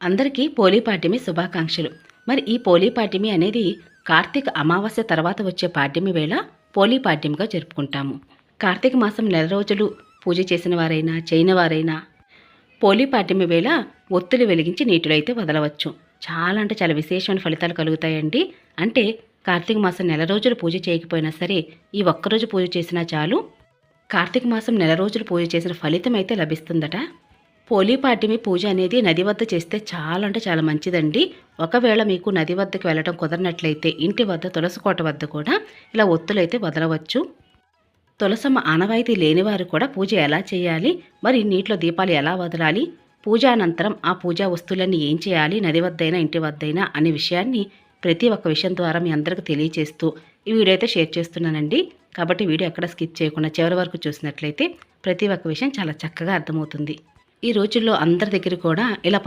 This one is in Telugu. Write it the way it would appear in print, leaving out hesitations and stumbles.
అందరికీ పోలీపాడ్యమి శుభాకాంక్షలు. మరి ఈ పోలీపాడ్యమి అనేది కార్తీక అమావాస్య తర్వాత వచ్చే పాడ్యమి వేళ పోలీపాడ్యమిగా జరుపుకుంటాము. కార్తీక మాసం నెల రోజులు పూజ చేసిన వారైనా చేయని వారైనా పోలీపాడ్యమి వేళ ఒత్తులు వెలిగించి నీటిలో అయితే వదలవచ్చు. చాలా అంటే చాలా విశేషమైన ఫలితాలు కలుగుతాయండి. అంటే కార్తీక మాసం నెల రోజులు పూజ చేయకపోయినా సరే ఈ ఒక్కరోజు పూజ చేసినా చాలు కార్తీక మాసం నెల రోజులు పూజ చేసిన ఫలితం అయితే లభిస్తుందట. పోలీపాడ్యమి పూజ అనేది నది వద్ద చేస్తే చాలా అంటే చాలా మంచిదండి. ఒకవేళ మీకు నది వద్దకు వెళ్ళడం కుదరనట్లయితే ఇంటి వద్ద తులసి కోట వద్ద కూడా ఇలా ఒత్తులైతే వదలవచ్చు. తులసమ్మ ఆనవాయితీ లేనివారు కూడా పూజ ఎలా చేయాలి, మరి నీటిలో దీపాలు ఎలా వదలాలి, పూజ అనంతరం ఆ పూజా వస్తువులన్నీ ఏం చేయాలి నది వద్దైనా ఇంటి వద్దైనా అనే విషయాన్ని ప్రతి ఒక్క విషయం ద్వారా మీ అందరికీ తెలియచేస్తూ ఈ వీడియో అయితే షేర్ చేస్తున్నానండి. కాబట్టి వీడియో ఎక్కడ స్కిప్ చేయకుండా చివరి వరకు చూసినట్లయితే ప్రతి ఒక్క విషయం చాలా చక్కగా అర్థమవుతుంది. ఈ రోజుల్లో అందరి దగ్గర కూడా ఇలా